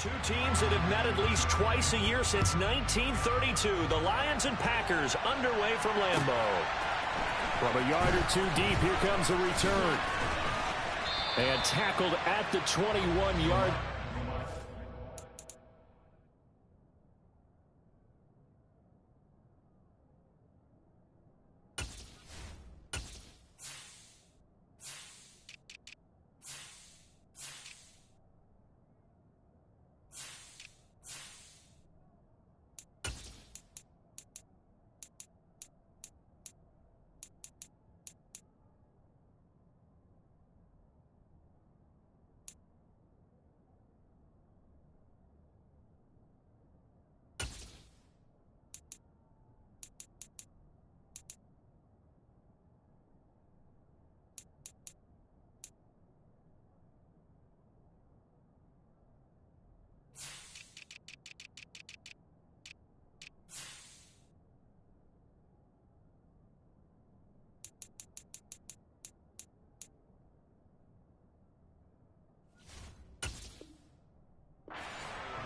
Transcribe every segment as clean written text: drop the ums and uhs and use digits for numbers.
Two teams that have met at least twice a year since 1932. The Lions and Packers underway from Lambeau. From a yard or two deep, here comes a return. And tackled at the 21-yard.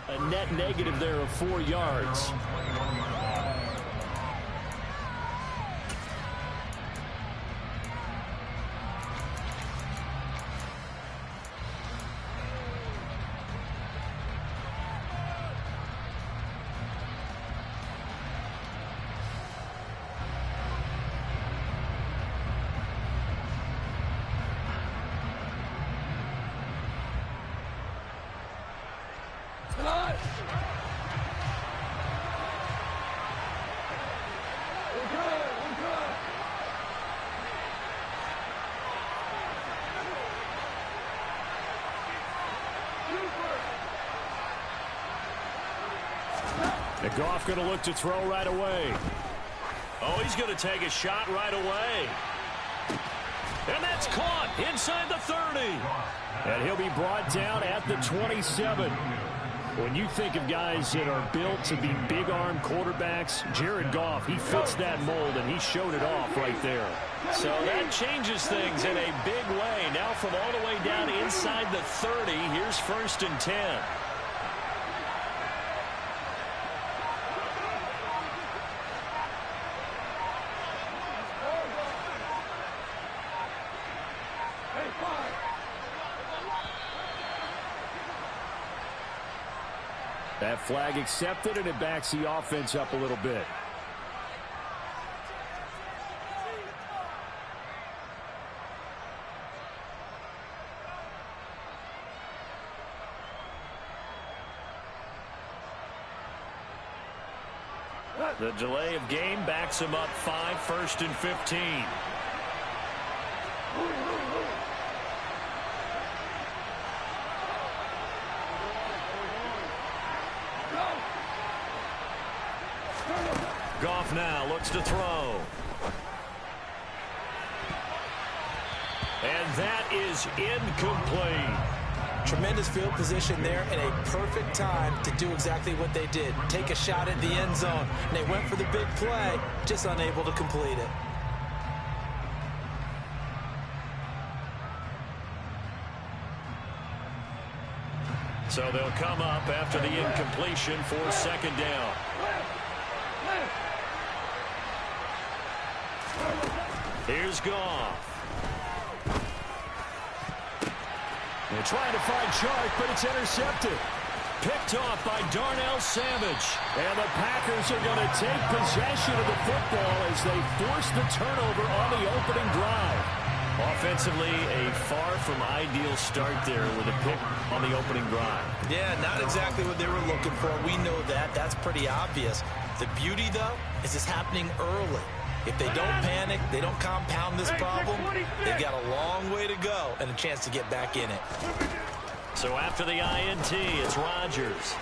A net negative there of 4 yards. Goff going to look to throw right away. Oh, he's going to take a shot right away. And that's caught inside the 30. And he'll be brought down at the 27. When you think of guys that are built to be big-arm quarterbacks, Jared Goff, he fits that mold, and he showed it off right there. So that changes things in a big way. Now from all the way down inside the 30, here's 1st and 10. That flag accepted, and it backs the offense up a little bit. The delay of game backs him up 5, 1st and 15. Goff now looks to throw. And that is incomplete. Tremendous field position there and a perfect time to do exactly what they did. Take a shot at the end zone. And they went for the big play, just unable to complete it. So they'll come up after the incompletion for 2nd down. Here's Goff. They're trying to find Chark, but it's intercepted. Picked off by Darnell Savage. And the Packers are going to take possession of the football as they force the turnover on the opening drive. Offensively, a far from ideal start there with a pick on the opening drive. Yeah, not exactly what they were looking for. We know that. That's pretty obvious. The beauty, though, is it's happening early. If they don't panic, they don't compound this problem, they've got a long way to go and a chance to get back in it. So after the INT, it's Rodgers.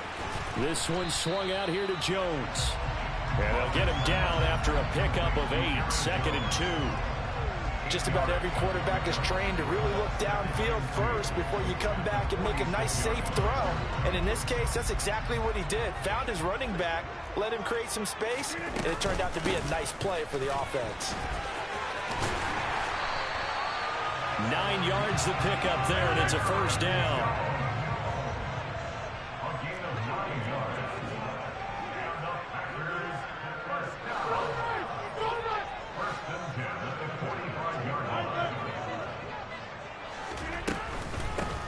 This one swung out here to Jones. And they'll get him down after a pickup of 8, 2nd and 2. Just about every quarterback is trained to really look downfield first before you come back and make a nice, safe throw. And in this case, that's exactly what he did. Found his running back, let him create some space, and it turned out to be a nice play for the offense. 9 yards the pickup there, and it's a 1st down.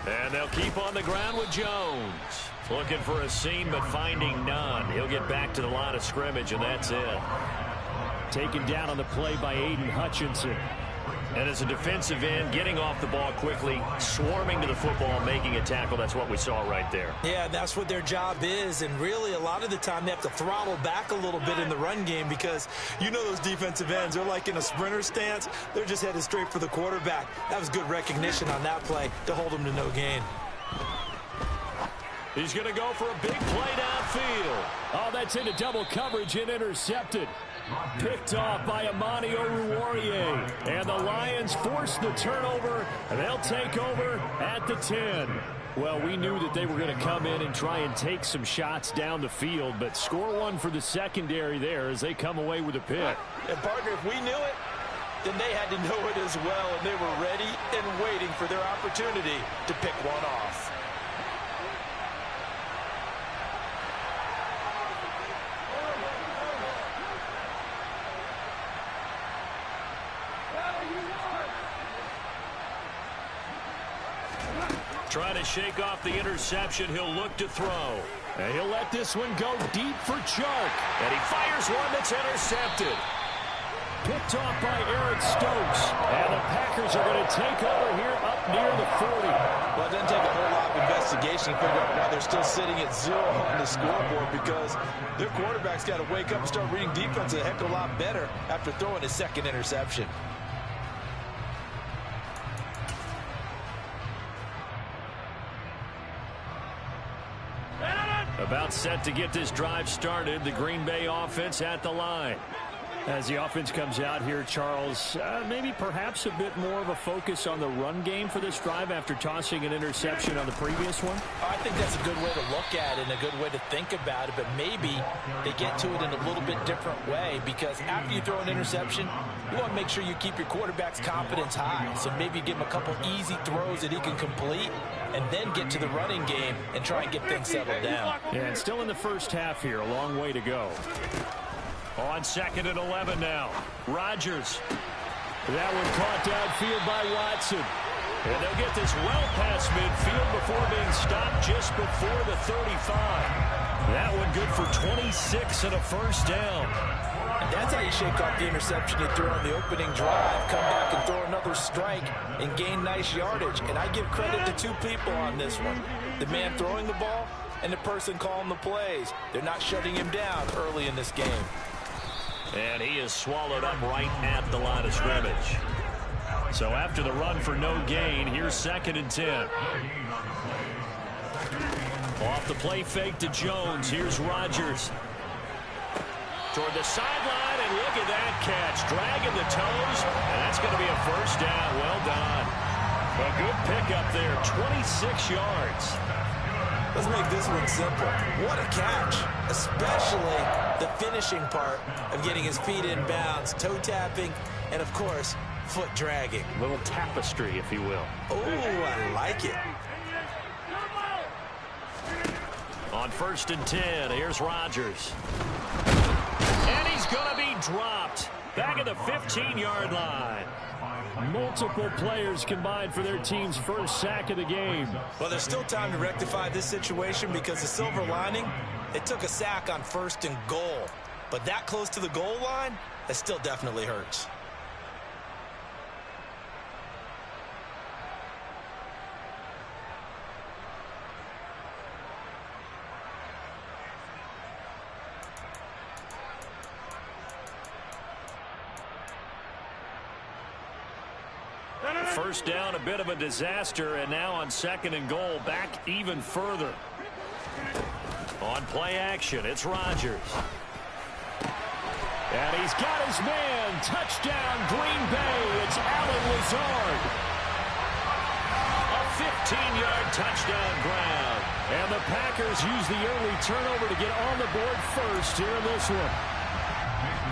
And they'll keep on the ground with Jones. Looking for a seam, but finding none. He'll get back to the line of scrimmage, and that's it. Taken down on the play by Aiden Hutchinson. And as a defensive end, getting off the ball quickly, swarming to the football, making a tackle, that's what we saw right there. Yeah, that's what their job is, and really a lot of the time they have to throttle back a little bit in the run game because you know those defensive ends, they're like in a sprinter stance. They're just headed straight for the quarterback. That was good recognition on that play to hold them to no gain. He's going to go for a big play downfield. Oh, that's into double coverage and intercepted. Picked off by Amani Oruwariye. And the Lions force the turnover, and they'll take over at the 10. Well, we knew that they were going to come in and try and take some shots down the field, but score one for the secondary there as they come away with a pick. And, partner, if we knew it, then they had to know it as well, and they were ready and waiting for their opportunity to pick one off. Trying to shake off the interception. He'll look to throw. And he'll let this one go deep for Chark. And he fires one that's intercepted. Picked off by Eric Stokes. And the Packers are going to take over here up near the 40. Well, it doesn't take a whole lot of investigation to figure out why they're still sitting at 0 on the scoreboard, because their quarterback's got to wake up and start reading defense a heck of a lot better after throwing his second interception. About set to get this drive started. The Green Bay offense at the line. As the offense comes out here, Charles, maybe perhaps a bit more of a focus on the run game for this drive after tossing an interception on the previous one? I think that's a good way to look at it and a good way to think about it, but maybe they get to it in a little bit different way, because after you throw an interception, you want to make sure you keep your quarterback's confidence high. So maybe give him a couple easy throws that he can complete and then get to the running game and try and get things settled down. Yeah, and still in the first half here, a long way to go. On 2nd and 11 now. Rodgers. That one caught downfield by Watson. And they'll get this well past midfield before being stopped just before the 35. That one good for 26 and a first down. And that's how you shake off the interception you threw on the opening drive, come back and throw another strike and gain nice yardage. And I give credit to two people on this one. The man throwing the ball and the person calling the plays. They're not shutting him down early in this game. And he is swallowed up right at the line of scrimmage. So after the run for no gain, here's 2nd and 10. Off the play fake to Jones. Here's Rodgers. Toward the sideline, and look at that catch. Dragging the toes, and that's going to be a first down. Well done. A good pickup there, 26 yards. Let's make this one simple. What a catch, especially the finishing part of getting his feet in bounds, toe tapping, and, of course, foot dragging. A little tapestry, if you will. Oh, I like it. On 1st and 10, here's Rodgers. And he's going to be dropped. Back at the 15-yard line. Multiple players combined for their team's first sack of the game. Well, there's still time to rectify this situation, because the silver lining, they took a sack on 1st and goal. But that close to the goal line, that still definitely hurts. First down, a bit of a disaster, and now on 2nd and goal, back even further. On play action, it's Rodgers. And he's got his man. Touchdown, Green Bay. It's Allen Lazard. A 15-yard touchdown ground. And the Packers use the early turnover to get on the board first here in this one.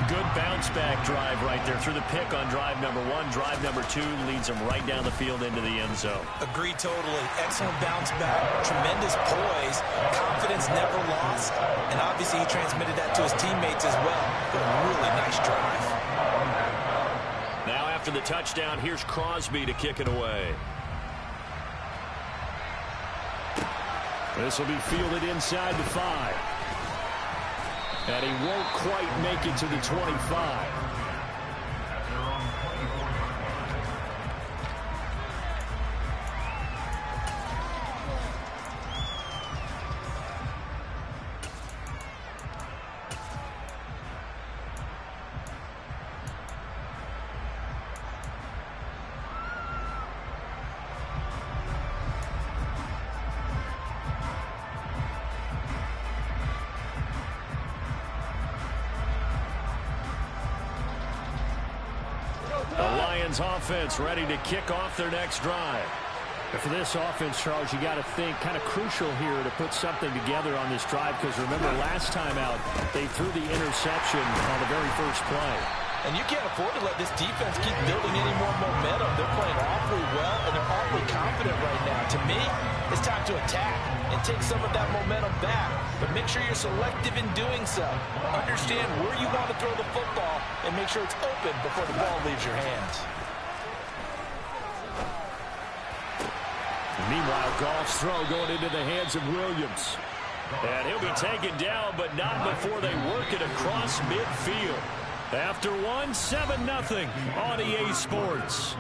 Good bounce-back drive right there. Through the pick on drive number 1. Drive number 2 leads them right down the field into the end zone. Agreed totally. Excellent bounce back. Tremendous poise. Confidence never lost. And obviously he transmitted that to his teammates as well. A really nice drive. Now after the touchdown, here's Crosby to kick it away. This will be fielded inside the 5. And he won't quite make it to the 25. Offense ready to kick off their next drive. For this offense, Charles, you got to think kind of crucial here to put something together on this drive, because remember last time out they threw the interception on the very first play. And you can't afford to let this defense keep building any more momentum. They're playing awfully well, and they're awfully confident right now. To me, it's time to attack and take some of that momentum back. But make sure you're selective in doing so. Understand where you want to throw the football and make sure it's open before the ball leaves your hands. Meanwhile, Goff's throw going into the hands of Williams. And he'll be taken down, but not before they work it across midfield. After one, 7-0 on EA Sports.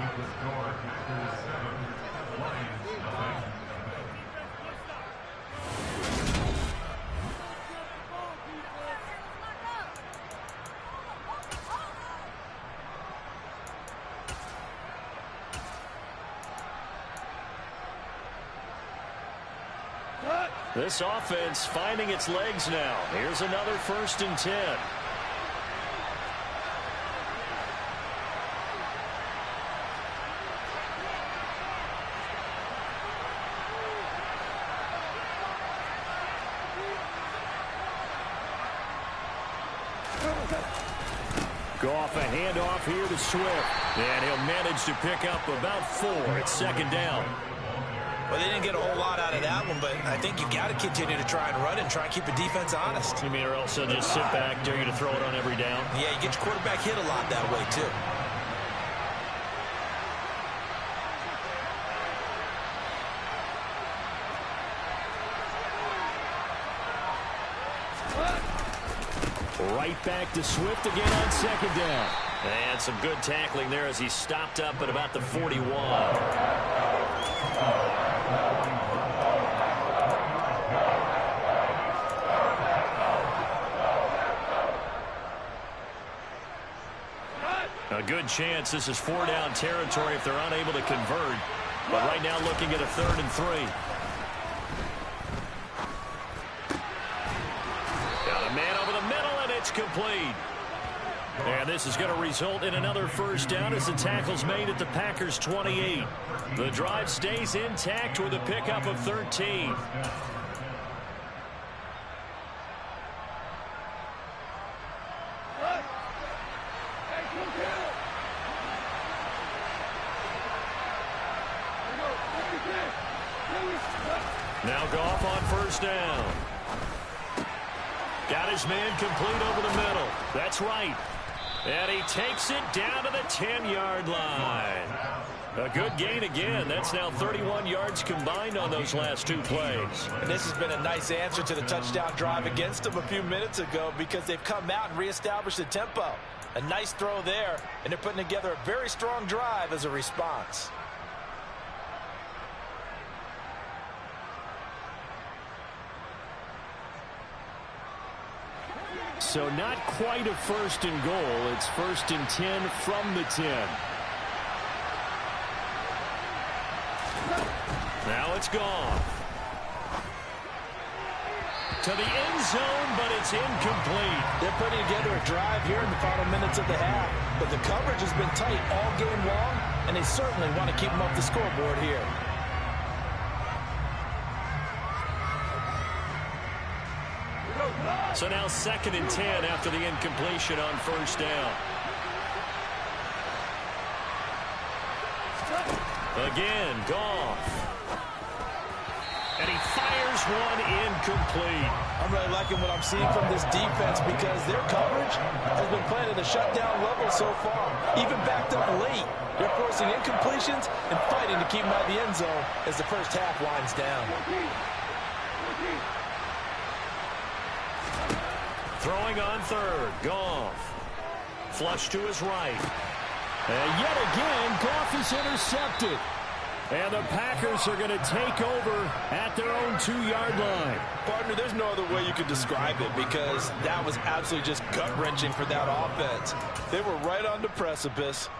This offense finding its legs now. Here's another 1st and 10. Goff, a handoff here to Swift. And he'll manage to pick up about 4 at 2nd down. Well, they didn't get a whole lot out of that one, but I think you got to continue to try and run and try and keep the defense honest. You mean or else they'll just sit back, dare you to throw it on every down? Yeah, you get your quarterback hit a lot that way, too. Right back to Swift again on 2nd down. And some good tackling there as he stopped up at about the 41. A good chance this is 4-down territory if they're unable to convert. But right now looking at a 3rd and 3. Got a man over the middle, and it's complete. And this is going to result in another 1st down as the tackle's made at the Packers' 28. The drive stays intact with a pickup of 13. Now Goff on 1st down. Got his man complete over the middle. That's right. And he takes it down to the 10-yard line. A good gain again. That's now 31 yards combined on those last 2 plays. And this has been a nice answer to the touchdown drive against them a few minutes ago, because they've come out and reestablished the tempo. A nice throw there, and they're putting together a very strong drive as a response. So not quite a 1st and goal. It's 1st and 10 from the 10. Now it's gone. To the end zone, but it's incomplete. They're putting together a drive here in the final minutes of the half. But the coverage has been tight all game long, and they certainly want to keep them off the scoreboard here. So now 2nd and 10 after the incompletion on 1st down. Again, Goff. And he fires one incomplete. I'm really liking what I'm seeing from this defense, because their coverage has been playing at a shutdown level so far. Even backed up late, they're forcing incompletions and fighting to keep them out of the end zone as the first half winds down. Throwing on third, Goff. Flush to his right. And yet again, Goff is intercepted. And the Packers are going to take over at their own 2-yard line. Partner, there's no other way you could describe it because that was absolutely just gut-wrenching for that offense. They were right on the precipice.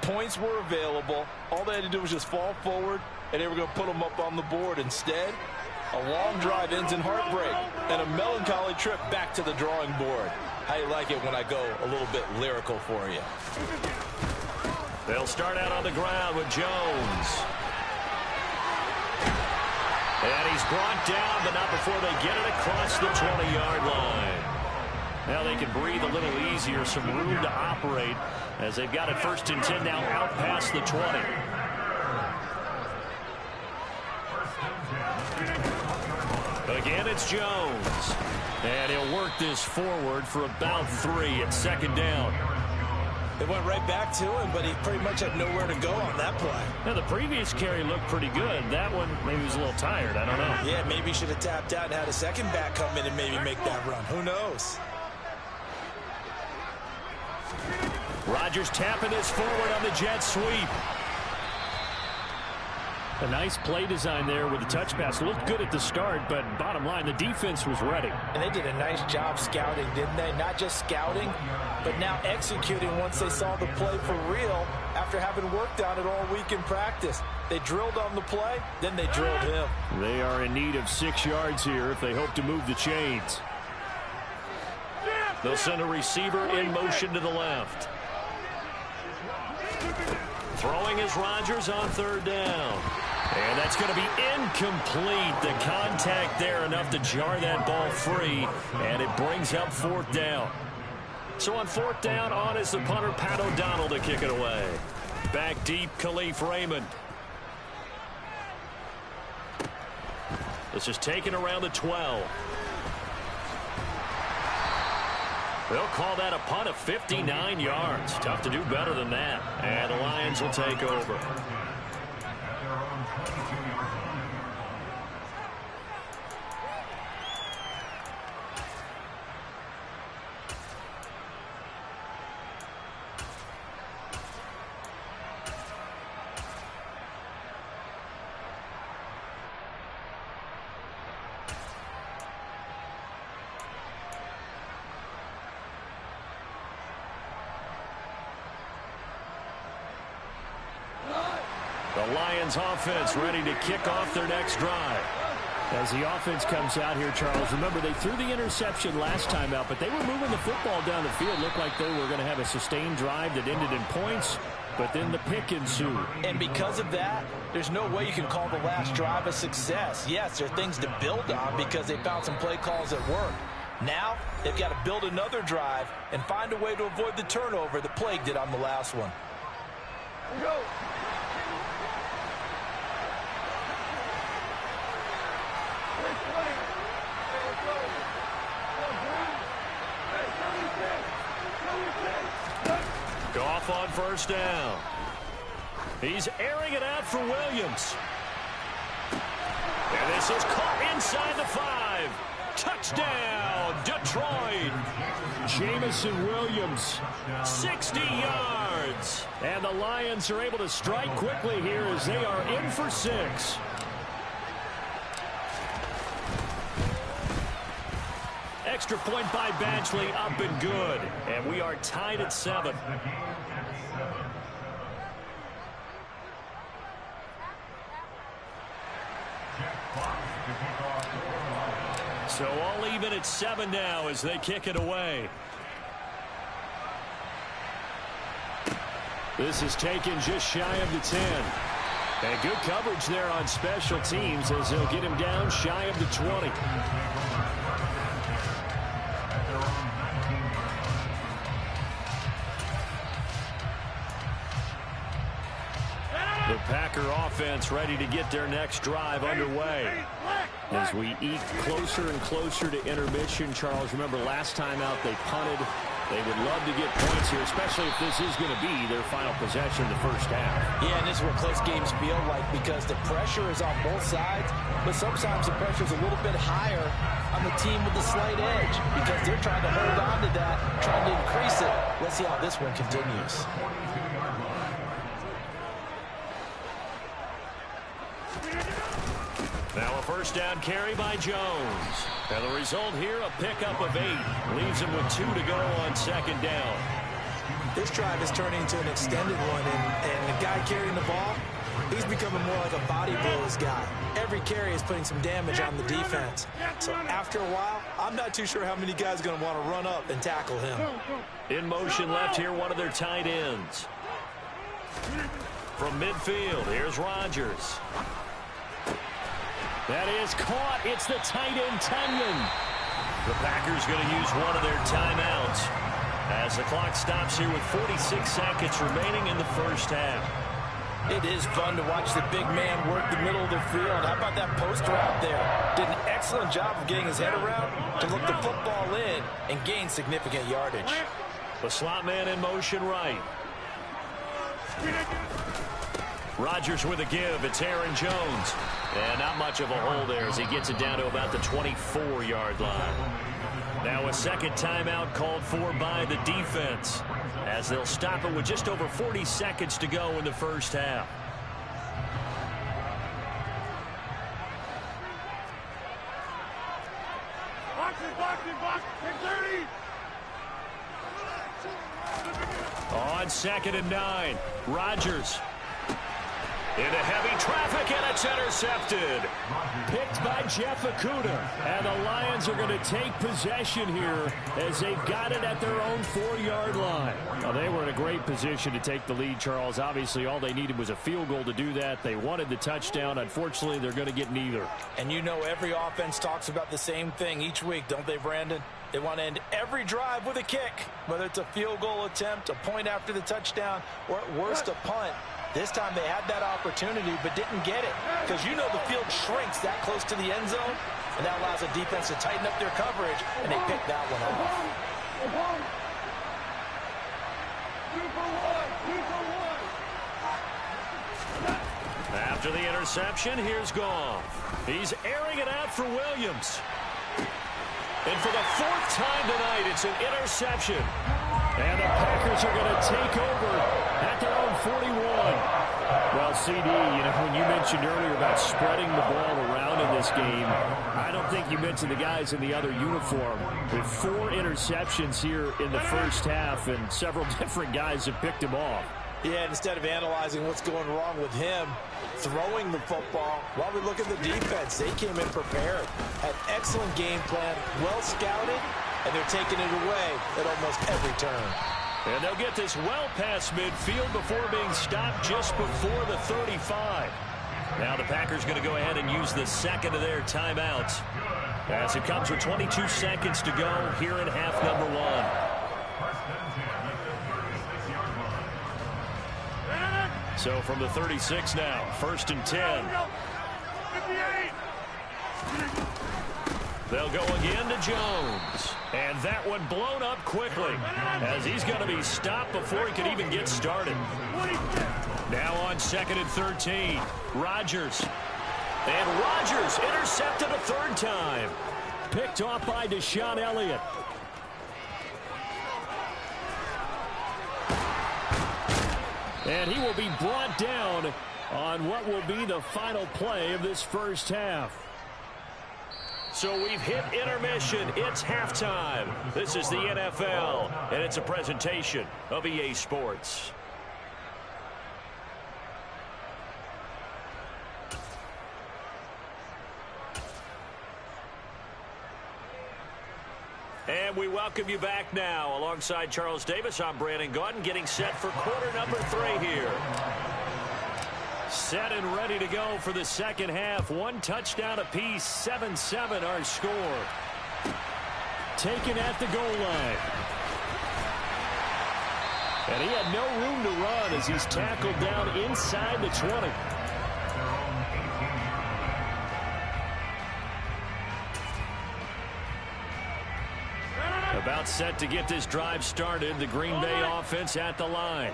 Points were available. All they had to do was just fall forward, and they were going to put them up on the board. Instead, a long drive ends in heartbreak and a melancholy trip back to the drawing board. How you like it when I go a little bit lyrical for you? They'll start out on the ground with Jones. And he's brought down, but not before they get it across the 20-yard line. Now they can breathe a little easier, some room to operate as they've got it 1st and 10 now out past the 20. Again, it's Jones. And he'll work this forward for about 3 at 2nd down. They went right back to him, but he pretty much had nowhere to go on that play. Now, the previous carry looked pretty good. That one, maybe he was a little tired. I don't know. Yeah, maybe he should have tapped out and had a second back come in and maybe make that run. Who knows? Rodgers tapping this forward on the jet sweep. A nice play design there with the touch pass. Looked good at the start, but bottom line, the defense was ready. And they did a nice job scouting, didn't they? Not just scouting, but now executing once they saw the play for real after having worked on it all week in practice. They drilled on the play, then they drilled him. They are in need of 6 yards here if they hope to move the chains. They'll send a receiver in motion to the left. Throwing is Rodgers on 3rd down. And that's going to be incomplete. The contact there enough to jar that ball free. And it brings up 4th down. So on 4th down, on is the punter, Pat O'Donnell, to kick it away. Back deep, Khalif Raymond. This is taken around the 12. They'll call that a punt of 59 yards. Tough to do better than that. And the Lions will take over. The Lions offense ready to kick off their next drive. As the offense comes out here, Charles, remember they threw the interception last time out, but they were moving the football down the field. Looked like they were going to have a sustained drive that ended in points, but then the pick ensued. And because of that, there's no way you can call the last drive a success. Yes, there are things to build on because they found some play calls that work. Now, they've got to build another drive and find a way to avoid the turnover the Plague did on the last one. Here we go. Goff on 1st down. He's airing it out for Williams. And this is caught inside the 5. Touchdown, Detroit. Jamison Williams. 60 yards. And the Lions are able to strike quickly here as they are in for 6. Extra point by Badgley, up and good. And we are tied at 7. So all even at 7 now as they kick it away. This is taken just shy of the 10. And good coverage there on special teams as they'll get him down shy of the 20. The Packer offense ready to get their next drive underway. As we eke closer and closer to intermission, Charles, remember last time out they punted They would love to get points here, especially if this is going to be their final possession in the first half. Yeah, and this is what close games feel like because the pressure is on both sides, but sometimes the pressure is a little bit higher on the team with the slight edge because they're trying to hold on to that, trying to increase it. Let's see how this one continues. Now a first down carry by Jones. And the result here, a pickup of 8. Leaves him with 2 to go on second down. This drive is turning into an extended one, and the guy carrying the ball, he's becoming more like a body blows guy. Every carry is putting some damage on the defense. So after a while, I'm not too sure how many guys are going to want to run up and tackle him. In motion left here, one of their tight ends. From midfield, here's Rodgers. That is caught. It's the tight end, Tunyon. The Packers going to use one of their timeouts as the clock stops here with 46 seconds remaining in the first half. It is fun to watch the big man work the middle of the field. How about that post route there? Did an excellent job of getting his head around to look the football in and gain significant yardage. The slot man in motion right. Rodgers with a give. It's Aaron Jones. And not much of a hole there as he gets it down to about the 24-yard line. Now a second timeout called for by the defense as they'll stop it with just over 40 seconds to go in the first half. On 2nd and 9, Rodgers. Into heavy traffic, and it's intercepted. Picked by Jeff Okudah. And the Lions are going to take possession here as they've got it at their own 4-yard line. Now, they were in a great position to take the lead, Charles. Obviously, all they needed was a field goal to do that. They wanted the touchdown. Unfortunately, they're going to get neither. And you know every offense talks about the same thing each week, don't they, Brandon? They want to end every drive with a kick, whether it's a field goal attempt, a point after the touchdown, or at worst, a punt. This time they had that opportunity but didn't get it because you know the field shrinks that close to the end zone, and that allows the defense to tighten up their coverage, and they picked that one off. After the interception, here's Goff. He's airing it out for Williams. And for the 4th time tonight, it's an interception. And the Packers are going to take over at their own 41. Well, CD, you know, when you mentioned earlier about spreading the ball around in this game, I don't think you mentioned the guys in the other uniform. With 4 interceptions here in the first half, and several different guys have picked him off. Yeah, instead of analyzing what's going wrong with him, throwing the football, while we look at the defense, they came in prepared, had excellent game plan, well scouted, and they're taking it away at almost every turn. And they'll get this well past midfield before being stopped just before the 35. Now the Packers going to go ahead and use the second of their timeouts as it comes with 22 seconds to go here in half number 1. So from the 36 now, 1st and 10. They'll go again to Jones. And that one blown up quickly as he's going to be stopped before he can even get started. Now on 2nd and 13, Rodgers. And Rodgers intercepted a 3rd time. Picked off by Deshaun Elliott. And he will be brought down on what will be the final play of this first half. So we've hit intermission. It's halftime. This is the NFL, and it's a presentation of EA Sports. And we welcome you back now. Alongside Charles Davis, I'm Brandon Gaudin, getting set for quarter number 3 here. Set and ready to go for the second half. 1 touchdown apiece, 7-7 our score. Taken at the goal line. And he had no room to run as he's tackled down inside the 20. About set to get this drive started. The Green Bay offense at the line.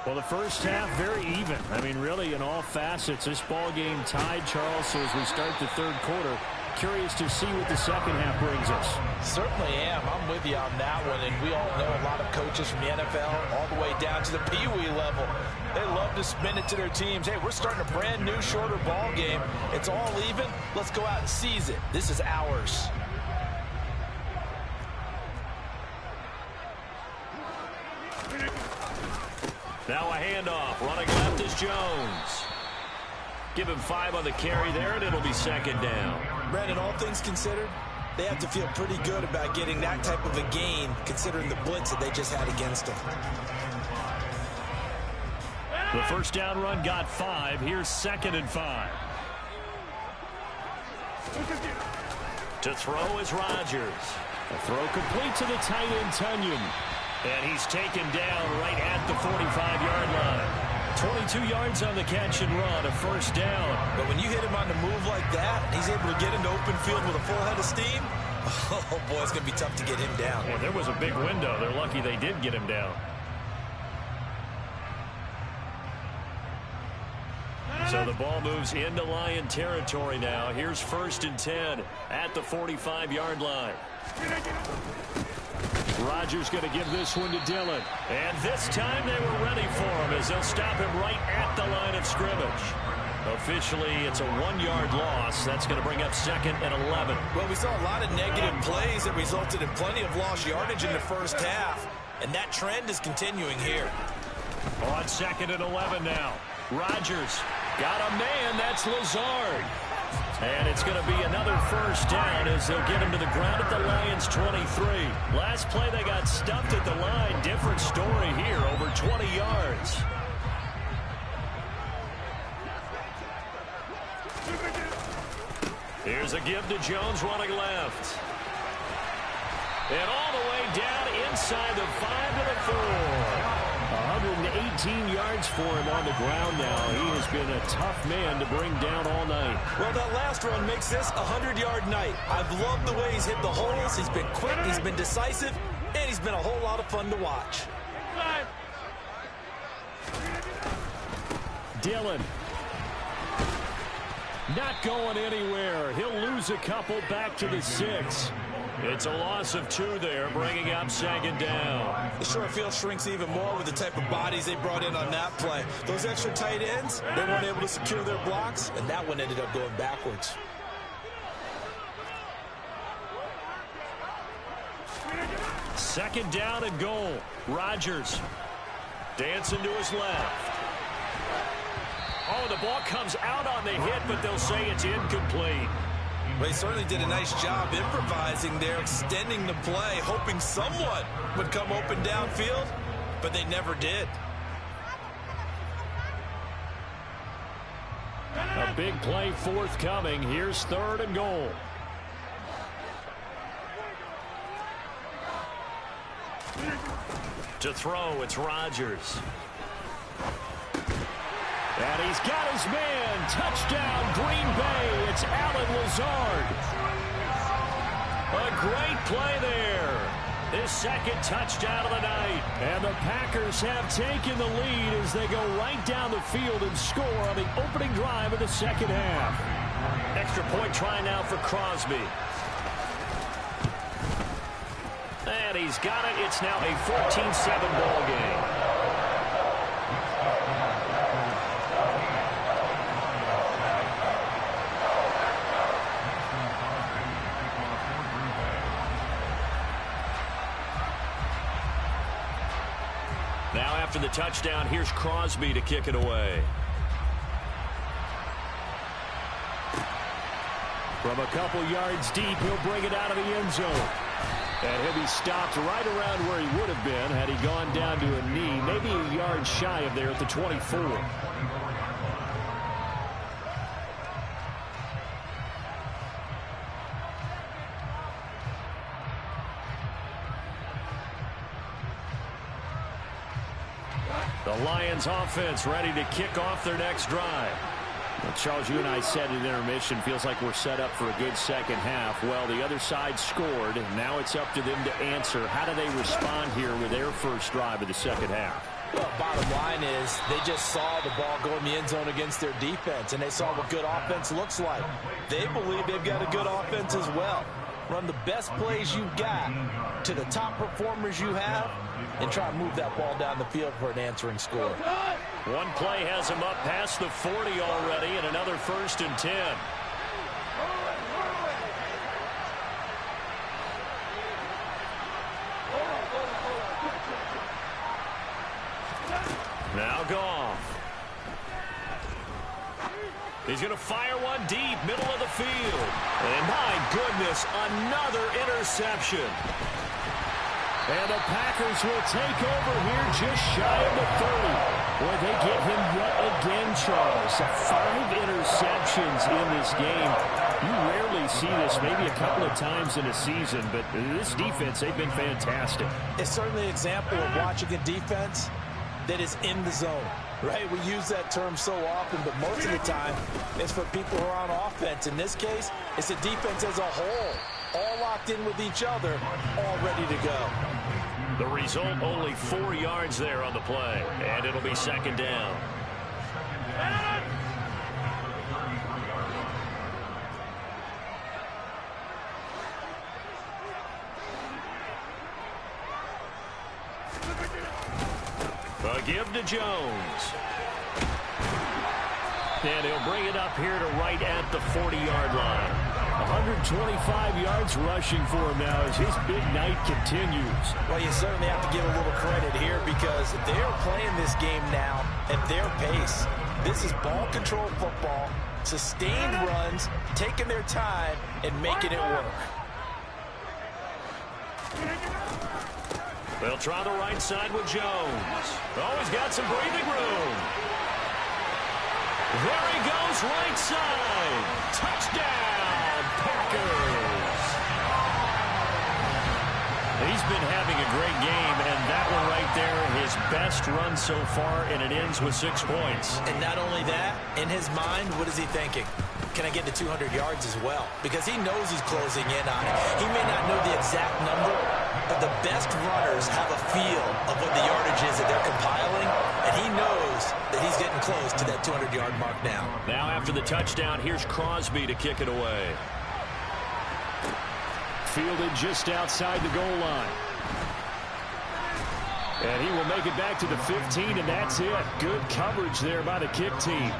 Well, the first half, very even. I mean, really, in all facets, this ball game tied, Charles. So as we start the third quarter, curious to see what the second half brings us. Certainly am. I'm with you on that one. And we all know a lot of coaches from the NFL all the way down to the Pee-wee level. They love to spin it to their teams. Hey, we're starting a brand new, shorter ball game. It's all even. Let's go out and seize it. This is ours. Now a handoff. Running left is Jones. Give him 5 on the carry there, and it'll be second down. Brandon, all things considered, they have to feel pretty good about getting that type of a gain, considering the blitz that they just had against them. The first down run got 5. Here's 2nd and 5. To throw is Rodgers. A throw complete to the tight end, Tunyon. And he's taken down right at the 45-yard line. 22 yards on the catch and run, a first down. But when you hit him on the move like that, he's able to get into open field with a full head of steam. Oh, boy, it's going to be tough to get him down. Yeah, there was a big window. They're lucky they did get him down. So the ball moves into Lion territory now. Here's 1st and 10 at the 45-yard line. Rodgers going to give this one to Dillon. And this time they were ready for him as they'll stop him right at the line of scrimmage. Officially, it's a 1-yard loss. That's going to bring up 2nd and 11. Well, we saw a lot of negative plays that resulted in plenty of lost yardage in the first half. And that trend is continuing here. On 2nd and 11 now. Rodgers got a man. That's Lazard. And it's going to be another first down as they'll get him to the ground at the Lions' 23. Last play they got stuffed at the line. Different story here, over 20 yards. Here's a give to Jones running left. And all the way down inside the 5 to the 4. 118 yards for him on the ground now. He has been a tough man to bring down all night. Well, that last run makes this a 100-yard night. I've loved the way he's hit the holes. He's been quick, he's been decisive, and he's been a whole lot of fun to watch. Dillon. Not going anywhere. He'll lose a couple back to the 6. It's a loss of 2 there, bringing up 2nd down. The short field shrinks even more with the type of bodies they brought in on that play. Those extra tight ends, they weren't able to secure their blocks, and that one ended up going backwards. Second down and goal. Rodgers dancing to his left. Oh, the ball comes out on the hit, but they'll say it's incomplete. Well, he certainly did a nice job improvising there, extending the play, hoping someone would come open downfield, but they never did. A big play forthcoming. Here's 3rd and goal. To throw, it's Rodgers. And he's got his man. Touchdown, Green Bay. It's Allen Lazard. A great play there. His 2nd touchdown of the night. And the Packers have taken the lead as they go right down the field and score on the opening drive of the second half. Extra point try now for Crosby. And he's got it. It's now a 14-7 ball game. Now after the touchdown, here's Crosby to kick it away. From a couple yards deep, he'll bring it out of the end zone. And he'll be stopped right around where he would have been had he gone down to a knee, maybe a yard shy of there at the 24. The Lions offense ready to kick off their next drive. Well, Charles, you and I said at intermission, feels like we're set up for a good second half. Well, the other side scored, and now it's up to them to answer. How do they respond here with their first drive of the second half? Well, bottom line is they just saw the ball go in the end zone against their defense, and they saw what good offense looks like. They believe they've got a good offense as well. Run the best plays you've got to the top performers you have and try to move that ball down the field for an answering score. One play has him up past the 40 already, and another 1st and 10. Now Goff. He's going to fire one deep, middle of the field. And my goodness, another interception. And the Packers will take over here just shy of the 30. Boy, they give him yet again, Charles. 5 interceptions in this game. You rarely see this, maybe a couple of times in a season, but this defense, they've been fantastic. It's certainly an example of watching a defense that is in the zone, right? We use that term so often, but most of the time it's for people who are on offense. In this case, it's a defense as a whole, all locked in with each other, all ready to go. The result, only 4 yards there on the play, and it'll be second down. A give to Jones. And he'll bring it up here to right at the 40-yard line. 125 yards rushing for him now as his big night continues. Well, you certainly have to give a little credit here because they're playing this game now at their pace. This is ball control football, sustained runs, taking their time, and making it work. They'll try the right side with Jones. Oh, he's got some breathing room. There he goes, right side. Touchdown, Packers. He's been having a great game, and that one right there, his best run so far, and it ends with 6 points. And not only that, in his mind, what is he thinking? Can I get to 200 yards as well? Because he knows he's closing in on it. He may not know the exact number, but the best runners have a feel of what the yardage is that they're compiling, and he knows that he's getting close to that 200-yard mark now. Now after the touchdown, here's Crosby to kick it away. Fielded just outside the goal line. And he will make it back to the 15, and that's it. Good coverage there by the kick team.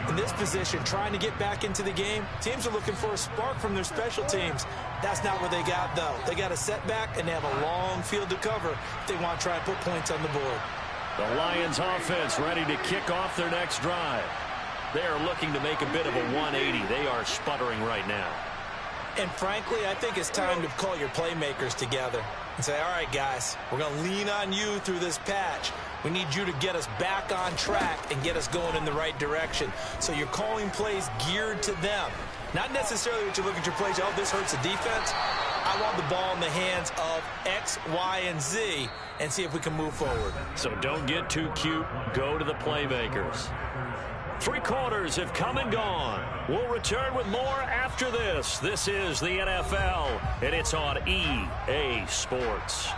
In this position, trying to get back into the game, teams are looking for a spark from their special teams. That's not what they got, though. They got a setback, and they have a long field to cover if they want to try and put points on the board. The Lions offense ready to kick off their next drive. They are looking to make a bit of a 180. They are sputtering right now. And frankly, I think it's time to call your playmakers together and say, all right, guys, we're going to lean on you through this patch. We need you to get us back on track and get us going in the right direction. So you're calling plays geared to them. Not necessarily that you look at your plays, oh, this hurts the defense. I want the ball in the hands of X, Y, and Z and see if we can move forward. So don't get too cute. Go to the playmakers. 3 quarters have come and gone. We'll return with more after this. This is the NFL, and it's on EA Sports.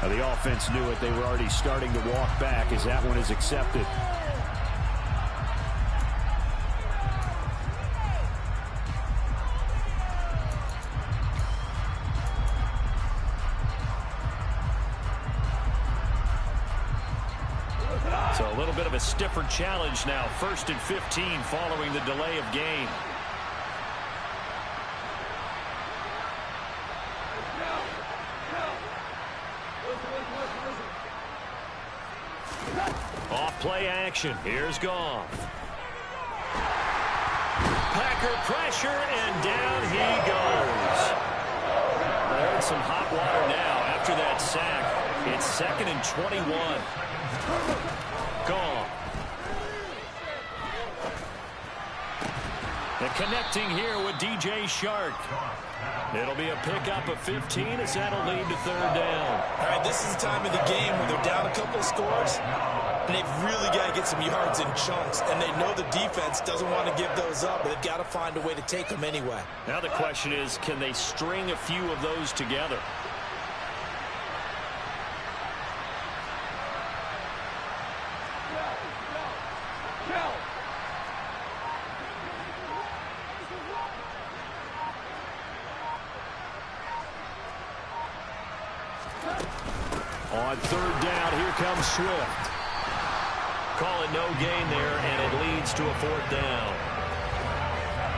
Now, the offense knew it. They were already starting to walk back as that one is accepted. So a little bit of a stiffer challenge now. 1st and 15 following the delay of game. play action. Here's Goff. Packer pressure, and down he goes. They're in some hot water now after that sack. It's 2nd and 21. Goff. And connecting here with DJ Shark. It'll be a pickup of 15 as that'll lead to 3rd down. All right, this is the time of the game where they're down a couple of scores, and they've really got to get some yards in chunks, and they know the defense doesn't want to give those up, but they've got to find a way to take them anyway. Now the question is, can they string a few of those together? On 3rd down, here comes Swift. Call it no gain there, and it leads to a 4th down.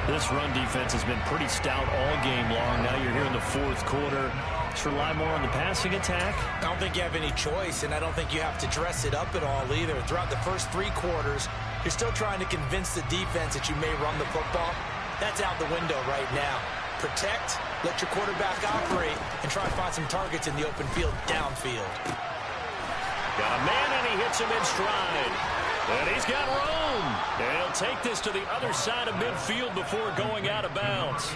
This run defense has been pretty stout all game long. Now you're here in the 4th quarter. Let's rely more on the passing attack. I don't think you have any choice, and I don't think you have to dress it up at all either. Throughout the first 3 quarters, you're still trying to convince the defense that you may run the football. That's out the window right now. Protect, let your quarterback operate, and try to find some targets in the open field downfield. Got a man, and he hits him in stride. And he's got room. And he'll take this to the other side of midfield before going out of bounds.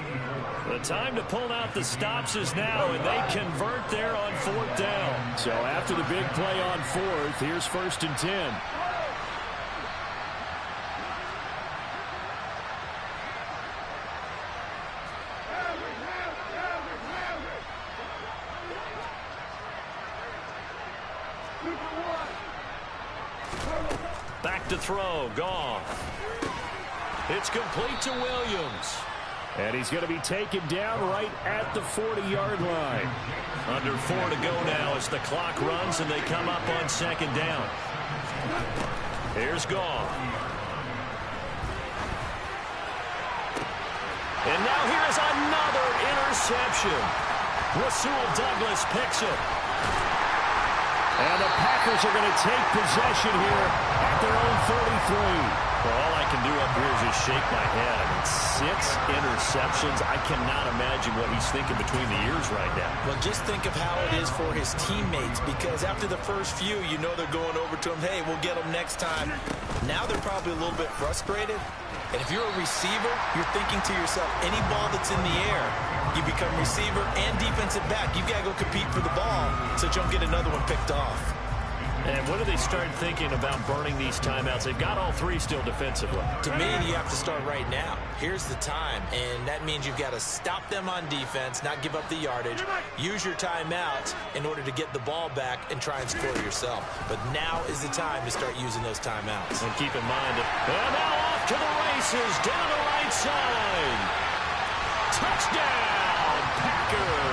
The time to pull out the stops is now, and they convert there on 4th down. So after the big play on 4th, here's 1st and 10. Back to throw. Goff. It's complete to Williams. And he's going to be taken down right at the 40-yard line. Under 4 to go now as the clock runs and they come up on 2nd down. Here's Goff. And now here's another interception. Rasul Douglas picks it. And the Packers are going to take possession here at their own 33. Well, all I can do up here is just shake my head. I mean, 6 interceptions. I cannot imagine what he's thinking between the ears right now. Well, just think of how it is for his teammates, because after the first few, you know they're going over to him, hey, we'll get them next time. Now they're probably a little bit frustrated. And if you're a receiver, you're thinking to yourself, any ball that's in the air, you become receiver and defensive back. You've got to go compete for the ball so that you don't get another one picked off. And when do they start thinking about burning these timeouts? They've got all 3 still defensively. To me, you have to start right now. Here's the time, and that means you've got to stop them on defense, not give up the yardage, use your timeouts in order to get the ball back and try and score yourself. But now is the time to start using those timeouts. And keep in mind, and now off to the races, down the right side. Touchdown, Packers.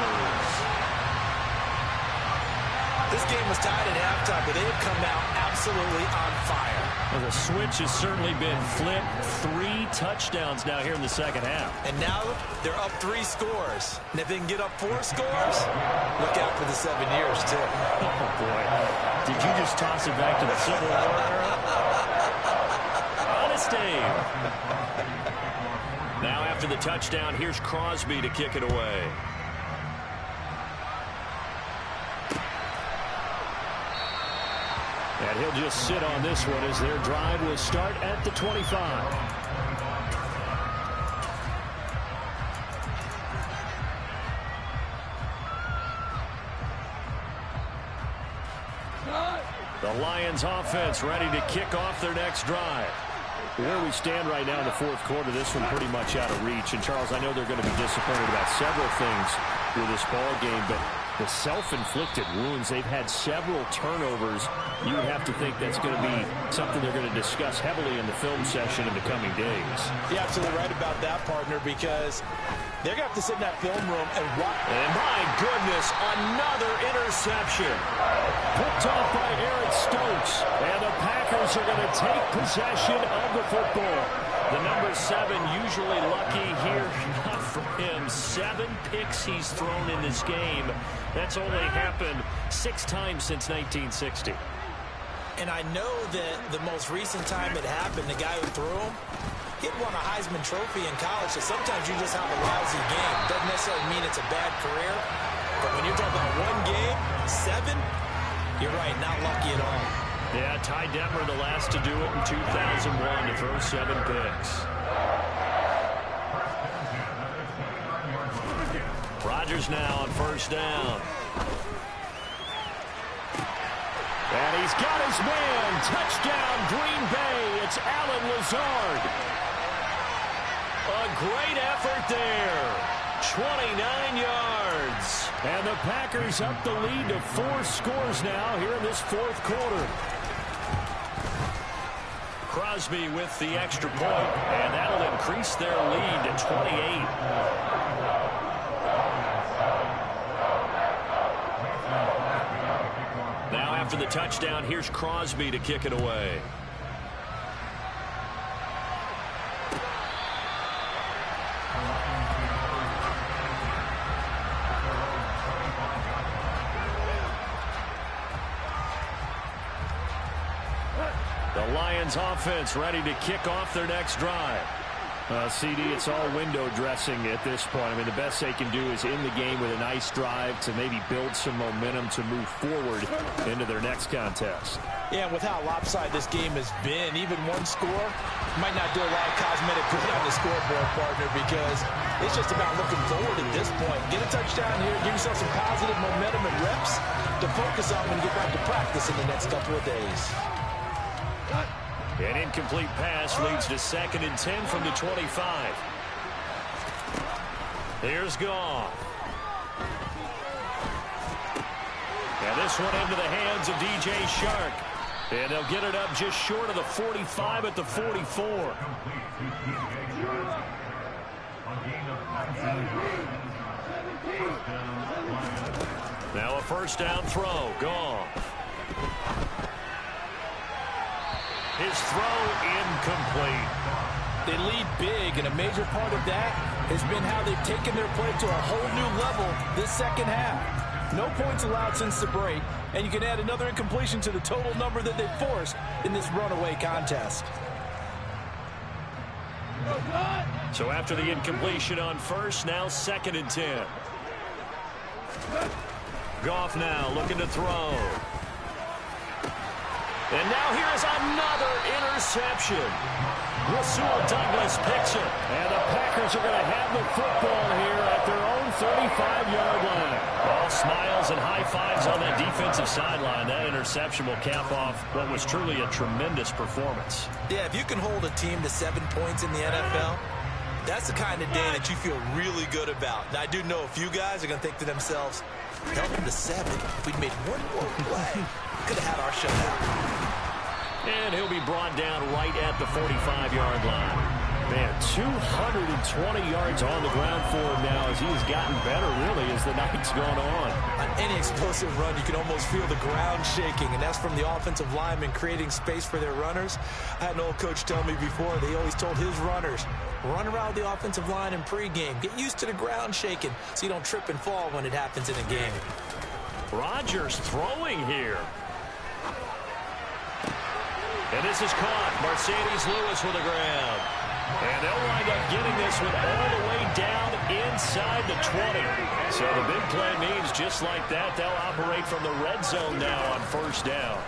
This game was tied at halftime, but they have come out absolutely on fire. Well, the switch has certainly been flipped. 3 touchdowns now here in the 2nd half. And now they're up 3 scores. And if they can get up 4 scores, look out for the 7 years, too. Oh, boy. Did you just toss it back to the Civil War era? Honest Dave. Now after the touchdown, here's Crosby to kick it away. And he'll just sit on this one as their drive will start at the 25. The Lions offense ready to kick off their next drive. Where we stand right now in the 4th quarter, this one pretty much out of reach. And, Charles, I know they're going to be disappointed about several things with this ball game, but the self-inflicted wounds, they've had several turnovers. You would have to think that's going to be something they're going to discuss heavily in the film session in the coming days. You're absolutely right about that, partner, because they're going to have to sit in that film room and watch. And my goodness, another interception. Picked off by Eric Stokes. And the Packers are going to take possession of the football. The number 7 usually lucky here. Not for him. 7 picks he's thrown in this game. That's only happened 6 times since 1960. And I know that the most recent time it happened, the guy who threw him, he'd won a Heisman Trophy in college, so sometimes you just have a lousy game. Doesn't necessarily mean it's a bad career, but when you're talking about one game, 7, you're right, not lucky at all. Yeah, Ty Detmer, the last to do it in 2001 to throw 7 picks. Rodgers now on first down. And he's got his man. Touchdown, Green Bay. It's Allen Lazard. A great effort there. 29 yards. And the Packers up the lead to 4 scores now here in this 4th quarter. Crosby with the extra point, and that'll increase their lead to 28. Now after the touchdown, here's Crosby to kick it away. The Lions offense ready to kick off their next drive. CD, it's all window dressing at this point. I mean, the best they can do is in the game with a nice drive to maybe build some momentum to move forward into their next contest. Yeah, with how lopsided this game has been, even one score might not do a lot of cosmetic good on the scoreboard, partner, because it's just about looking forward at this point. Get a touchdown here, give yourself some positive momentum and reps to focus on when you get back to practice in the next couple of days. An incomplete pass leads to 2nd and 10 from the 25. Here's Dawg. And this one into the hands of DJ Shark. And they'll get it up just short of the 45 at the 44. Now a first down throw. Dawg. His throw incomplete. They lead big, and a major part of that has been how they've taken their play to a whole new level this second half. No points allowed since the break, and you can add another incompletion to the total number that they've forced in this runaway contest. So after the incompletion on first, now 2nd and 10. Goff now looking to throw. And now here is another interception. Rasul Douglas picks it. And the Packers are going to have the football here at their own 35-yard line. All smiles and high fives on that defensive sideline. That interception will cap off what was truly a tremendous performance. Yeah, if you can hold a team to 7 points in the NFL, that's the kind of day that you feel really good about. Now, I do know a few guys are going to think to themselves, held them to 7. If we'd made one more play, could have had our shutout. And he'll be brought down right at the 45-yard line. Man, 220 yards on the ground for him now as he has gotten better, really, as the night's gone on. On any explosive run, you can almost feel the ground shaking, and that's from the offensive linemen creating space for their runners. I had an old coach tell me before, they always told his runners, run around the offensive line in pregame. Get used to the ground shaking so you don't trip and fall when it happens in a game. Rodgers throwing here. And this is caught. Mercedes Lewis with the ground. And they'll wind up getting this one all the way down inside the 20. So the big play means just like that, they'll operate from the red zone now on first down.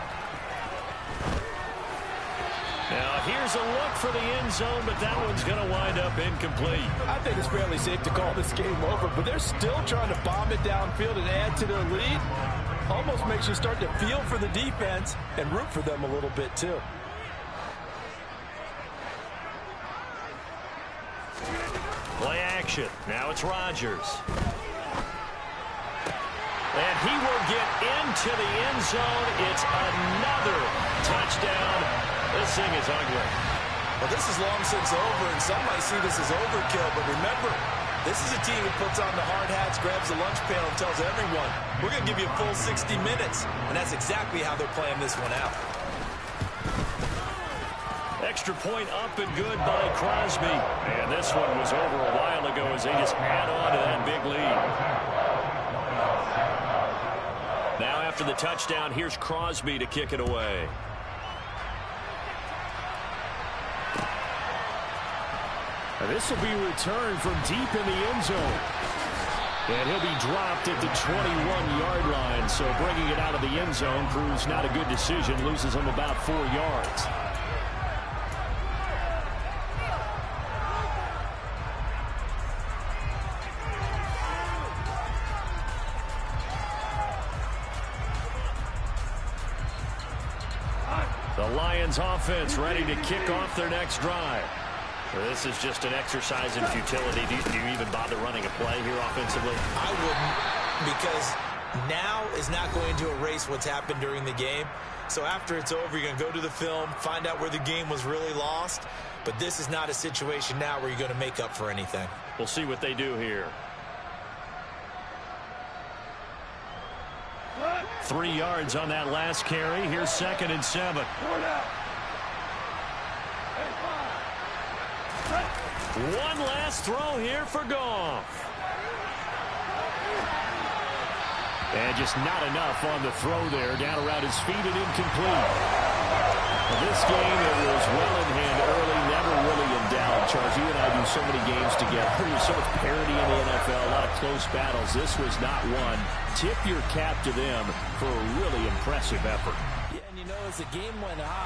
Now here's a look for the end zone, but that one's going to wind up incomplete. I think it's fairly safe to call this game over, but they're still trying to bomb it downfield and add to their lead. Almost makes you start to feel for the defense and root for them a little bit too. Play action. Now it's Rodgers. And he will get into the end zone. It's another touchdown. This thing is ugly. Well, this is long since over, and some might see this as overkill, but remember, this is a team that puts on the hard hats, grabs the lunch pail, and tells everyone, we're going to give you a full 60 minutes. And that's exactly how they're playing this one out. Extra point up and good by Crosby. And this one was over a while ago as they just add on to that big lead. Now after the touchdown, here's Crosby to kick it away. And this will be returned from deep in the end zone. And he'll be dropped at the 21-yard line. So bringing it out of the end zone proves not a good decision. Loses him about 4 yards. The Lions offense ready to kick off their next drive. Well, this is just an exercise in futility. Do you even bother running a play here offensively? I wouldn't, because now is not going to erase what's happened during the game. So after it's over, you're going to go to the film, find out where the game was really lost. But this is not a situation now where you're going to make up for anything. We'll see what they do here. 3 yards on that last carry. Here's 2nd and 7. One last throw here for Goff. And just not enough on the throw there. Down around his feet and incomplete. Well, this game, it was well in hand early, never really in doubt. Charles, you and I do so many games together. There's so much parity in the NFL, a lot of close battles. This was not one. Tip your cap to them for a really impressive effort. Yeah, and you know, as the game went on,